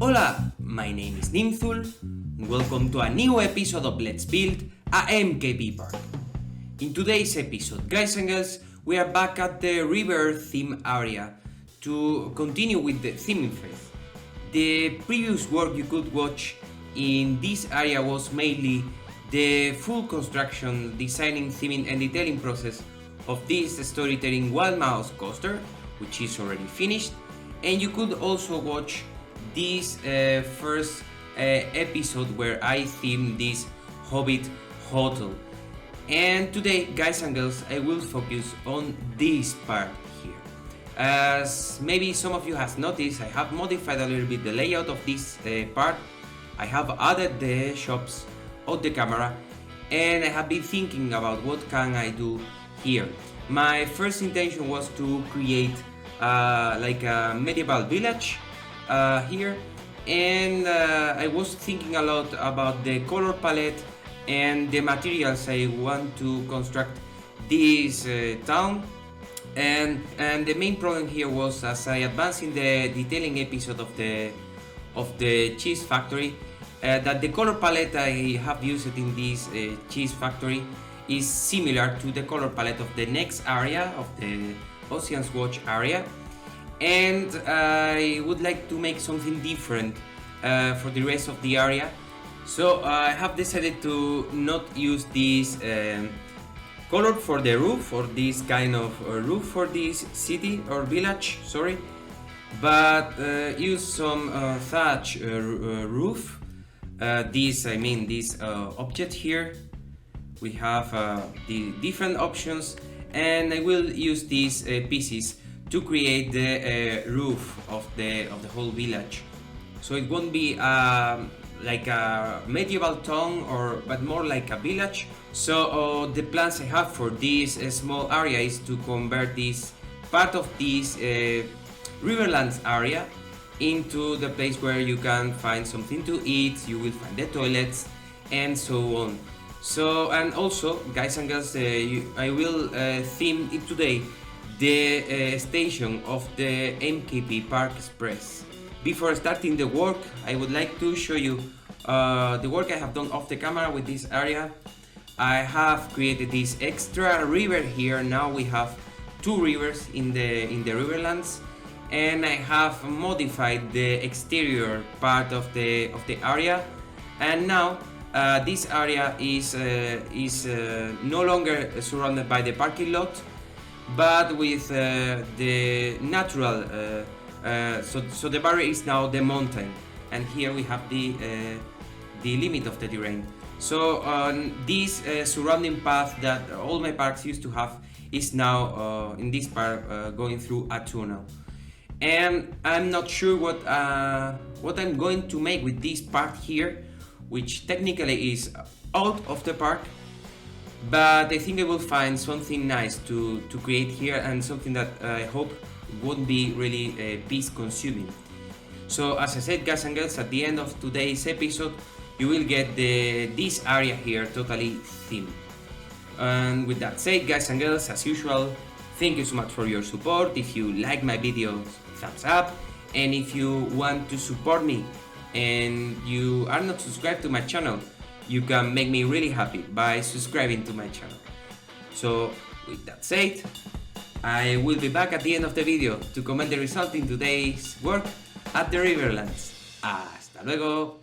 Hola, my name is Nimthul, and welcome to a new episode of Let's Build a MKP Park. In today's episode, guys and girls, we are back at the river theme area to continue with the theming phase. The previous work you could watch in this area was mainly the full construction, designing, theming and detailing process of this storytelling Wild Mouse coaster, which is already finished, and you could also watch this first episode where I themed this Hobbit hotel. And today, guys and girls, I will focus on this part here. As maybe some of you have noticed, I have modified a little bit the layout of this part. I have added the shops of the camera, and I have been thinking about what can I do here. My first intention was to create like a medieval village here, and I was thinking a lot about the color palette and the materials I want to construct this town. And the main problem here was, as I advanced in the detailing episode of the cheese factory, that the color palette I have used in this cheese factory is similar to the color palette of the next area, of the Ocean's Watch area, and I would like to make something different for the rest of the area. So I have decided to not use this color for the roof, or this kind of roof for this city or village, sorry, but use some thatch roof. This object here. We have the different options, and I will use these pieces to create the roof of the whole village. So it won't be like a medieval town, but more like a village. So the plans I have for this small area is to convert this part of this Riverlands area into the place where you can find something to eat, you will find the toilets, and so on. So, and also, guys and girls, I will theme it today the station of the MKP Park Express. Before starting the work, I would like to show you the work I have done off the camera with this area. I have created this extra river here. Now we have two rivers in the Riverlands, and I have modified the exterior part of the area, and now this area is no longer surrounded by the parking lot, but with the natural. So the barrier is now the mountain, and here we have the limit of the terrain. So this surrounding path that all my parks used to have is now in this part going through a tunnel, and I'm not sure what I'm going to make with this part here, which technically is out of the park, but I think I will find something nice to create here, and something that I hope won't be really piece consuming. So as I said, guys and girls, at the end of today's episode you will get this area here totally themed. And with that said, guys and girls, as usual, thank you so much for your support. If you like my videos, thumbs up, and if you want to support me and you are not subscribed to my channel, you can make me really happy by subscribing to my channel. So with that said, I will be back at the end of the video to comment the result in today's work at the Riverlands. Hasta luego!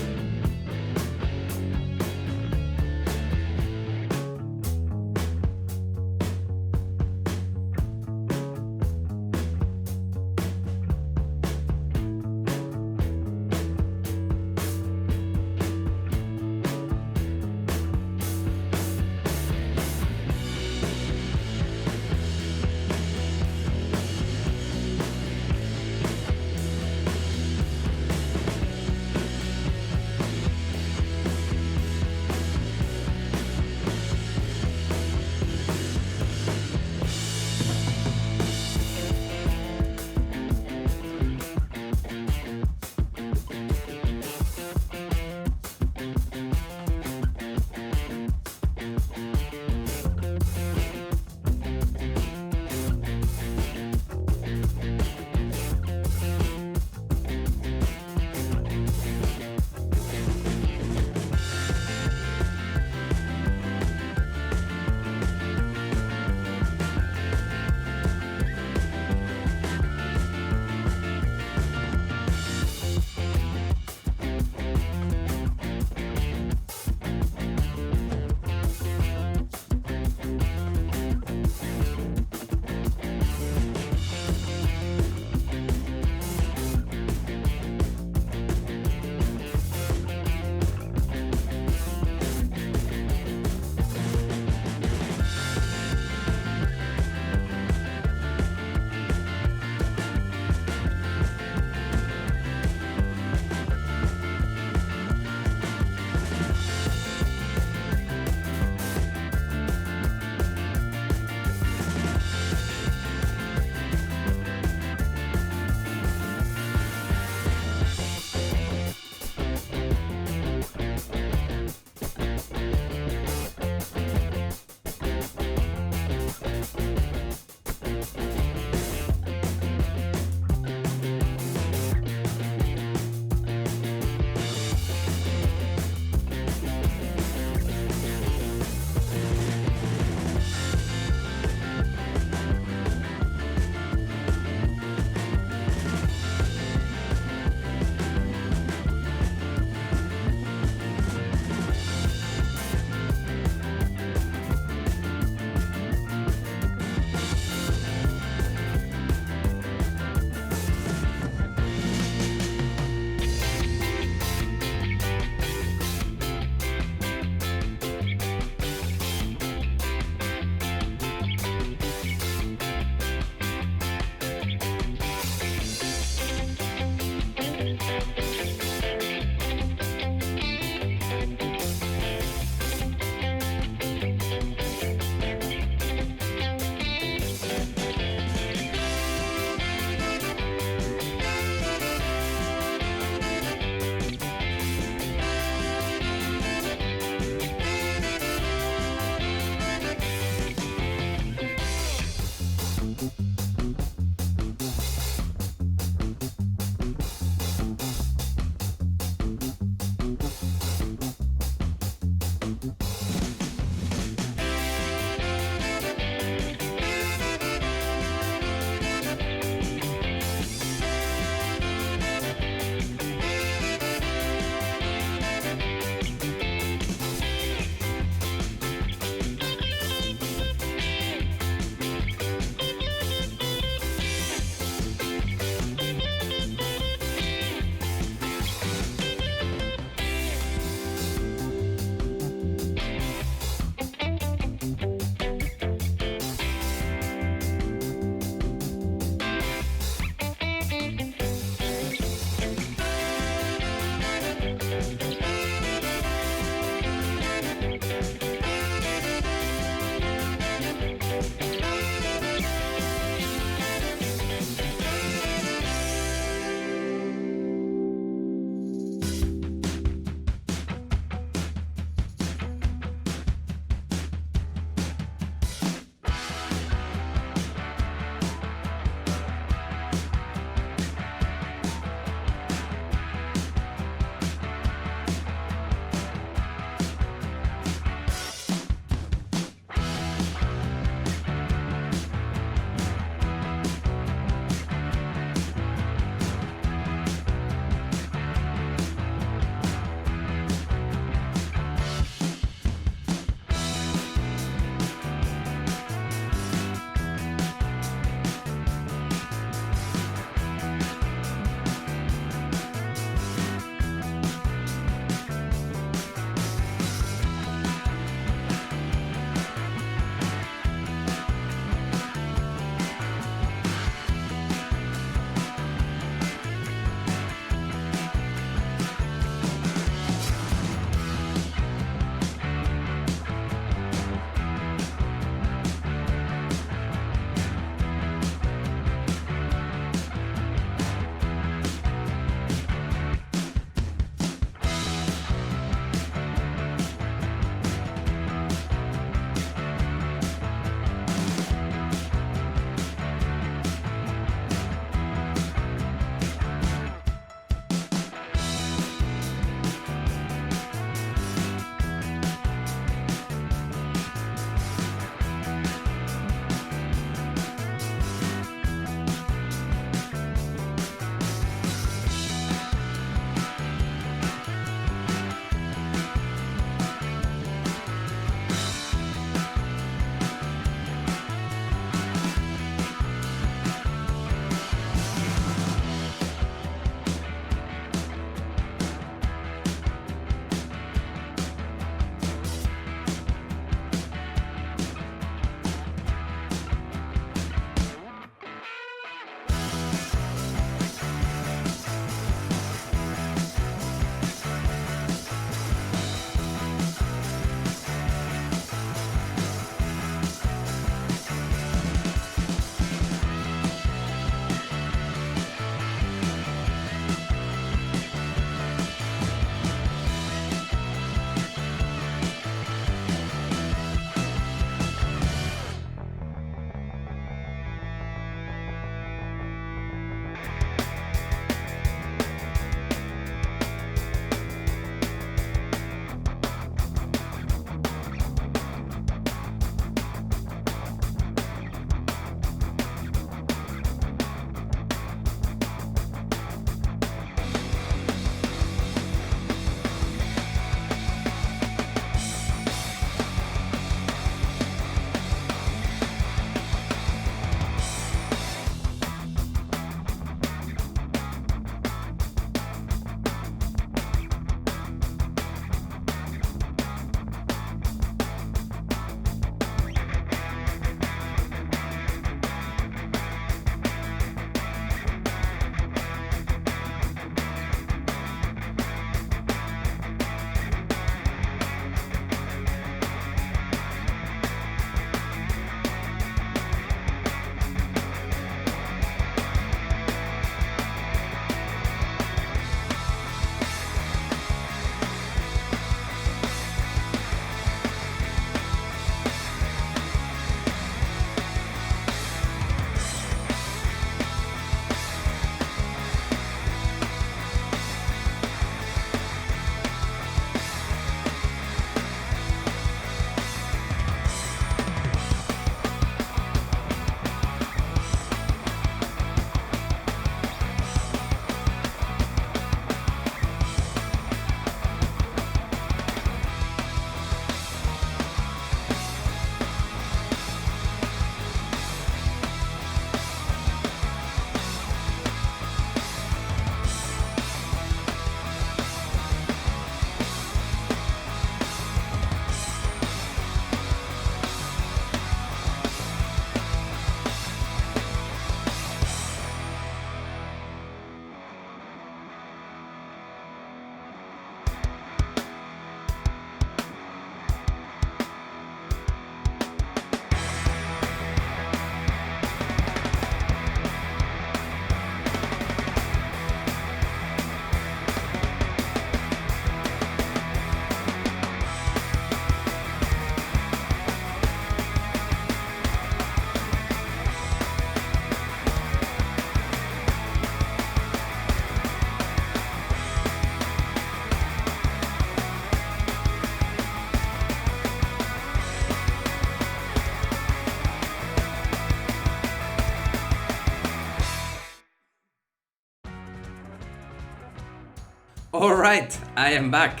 Alright, I am back.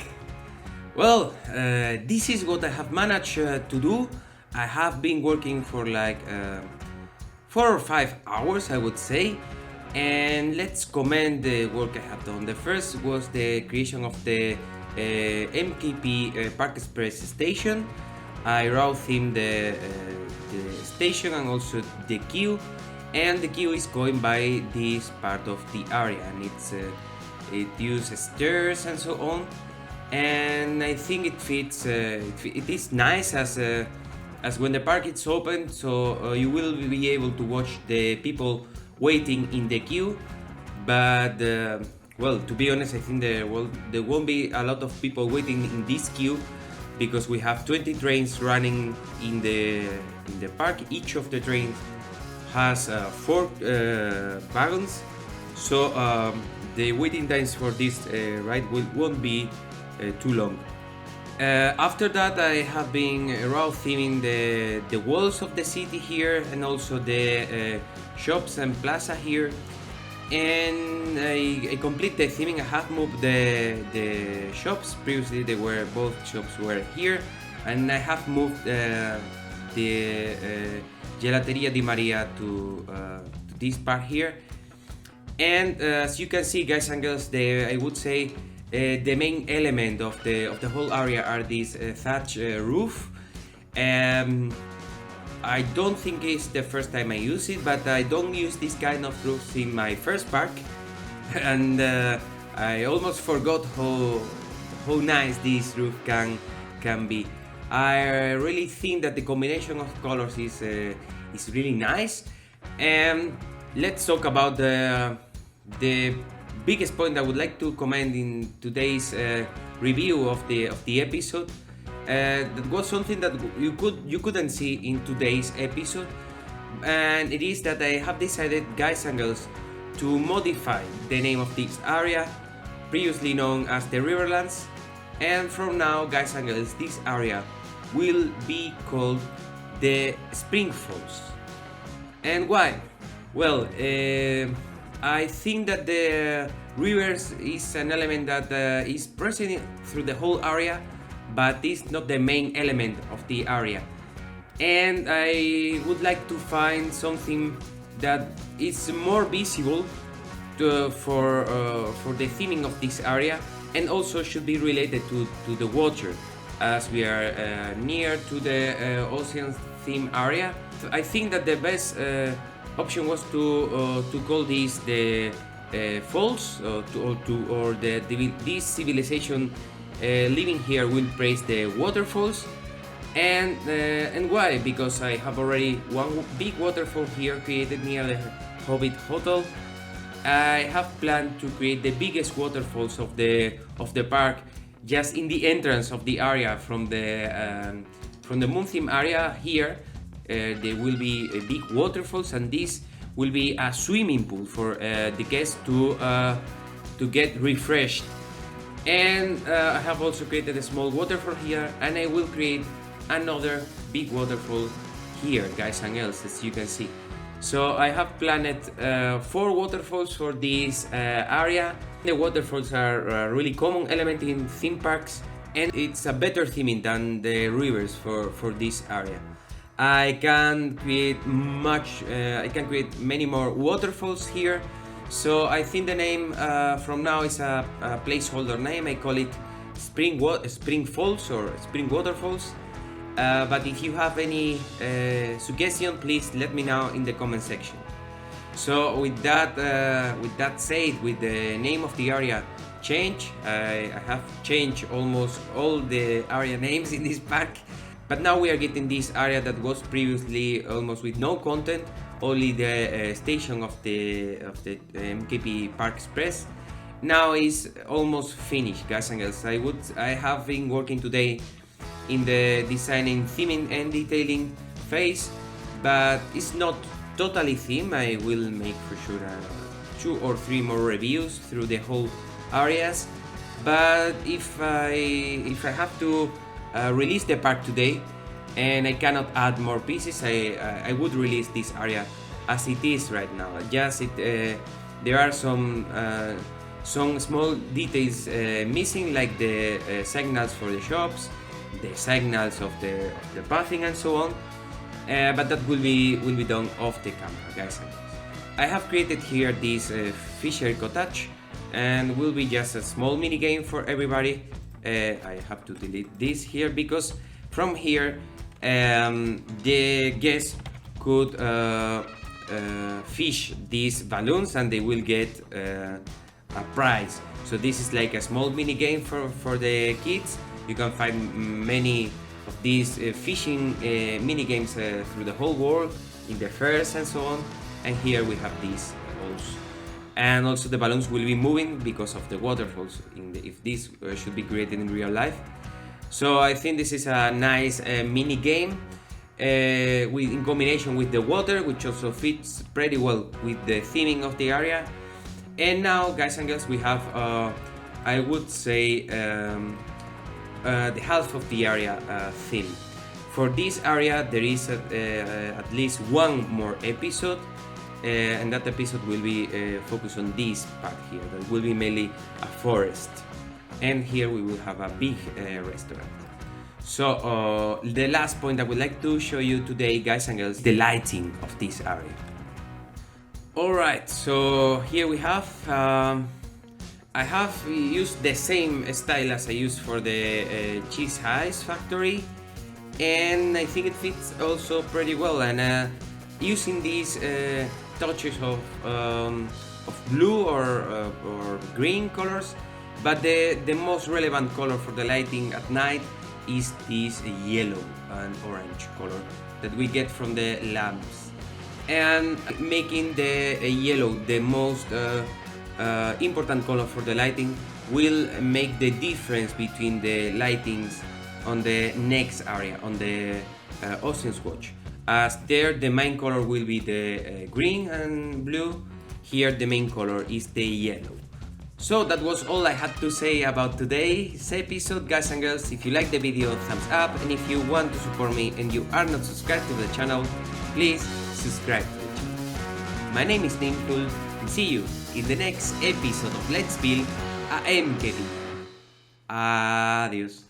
Well, this is what I have managed to do. I have been working for like 4 or 5 hours, I would say. And let's comment the work I have done. The first was the creation of the MKP Park Express station. I raw themed the station and also the queue. And the queue is going by this part of the area, and it uses stairs and so on. And I think it fits. It is nice as when the park is open, so you will be able to watch the people waiting in the queue. But well, to be honest, I think there won't be a lot of people waiting in this queue because we have 20 trains running in the park. Each of the trains has 4 wagons, so the waiting times for this ride won't be too long. After that, I have been raw theming the walls of the city here and also the shops and plaza here. And I complete the theming. I have moved the shops. Previously, both shops were here, and I have moved the Gelateria Di Maria to this part here. And as you can see, guys and girls, I would say the main element of the whole area are this thatch roof. I don't think it's the first time I use it, but I don't use this kind of roofs in my first park, and I almost forgot how nice this roof can be. I really think that the combination of colors is really nice. And let's talk about the biggest point I would like to comment in today's review of the episode. That was something that you couldn't see in today's episode, and it is that I have decided, guys and girls, to modify the name of this area, previously known as the Riverlands. And from now, guys and girls, this area will be called the Spring Falls. And why? Well, I think that the rivers is an element that is present through the whole area, but it's not the main element of the area. And I would like to find something that is more visible for the theming of this area, and also should be related to the water, as we are near to the ocean theme area. I think that the best option was to call this the falls, or this civilization living here will praise the waterfalls. And why? Because I have already one big waterfall here created near the Hobbit Hotel. I have planned to create the biggest waterfalls of the park just in the entrance of the area from the moon theme area here. There will be big waterfalls, and this will be a swimming pool for the guests to get refreshed. And I have also created a small waterfall here, and I will create another big waterfall here, guys and girls, as you can see. So I have planned 4 waterfalls for this area. The waterfalls are a really common element in theme parks, and it's a better theming than the rivers for this area. I can create many more waterfalls here. So I think the name from now is a placeholder name. I call it Spring Falls or Spring Waterfalls. But if you have any suggestion, please let me know in the comment section. So with that said, with the name of the area change, I have changed almost all the area names in this pack. But now we are getting this area that was previously almost with no content, only the station of the MKP Park Express. Now is almost finished, guys and girls. I have been working today in the designing, theming and detailing phase, but it's not totally theme. I will make for sure 2 or 3 more reviews through the whole areas. But if I have to release the park today and I cannot add more pieces, I would release this area as it is right now. Just there are some some small details missing, like the signals for the shops, the signals of the pathing and so on, but that will be done off the camera, guys and girls. I have created here this fisher cottage, and will be just a small mini game for everybody. I have to delete this here because from here the guests could fish these balloons and they will get a prize. So this is like a small mini game for the kids. You can find many of these fishing mini games through the whole world, in the fairs and so on. And here we have these also. And also the balloons will be moving because of the waterfalls if this should be created in real life. So I think this is a nice mini game in combination with the water, which also fits pretty well with the theming of the area. And now, guys and girls, we have I would say the half of the area theme. For this area there is at least one more episode, and that episode will be focused on this part here. That will be mainly a forest, and here we will have a big restaurant. So the last point I would like to show you today, guys and girls, the lighting of this area. Alright, so here we have I have used the same style as I used for the cheese ice factory, and I think it fits also pretty well. And using these touches of blue or green colors, but the most relevant color for the lighting at night is this yellow and orange color that we get from the lamps, and making the yellow the most important color for the lighting will make the difference between the lightings on the next area, on the Ocean's Watch, as there the main color will be the green and blue. Here the main color is the yellow. So that was all I had to say about today's episode, guys and girls. If you like the video, thumbs up, and if you want to support me and you are not subscribed to the channel, please subscribe to the channel. My name is Nimful, and see you in the next episode of Let's Build a MKP. Adios.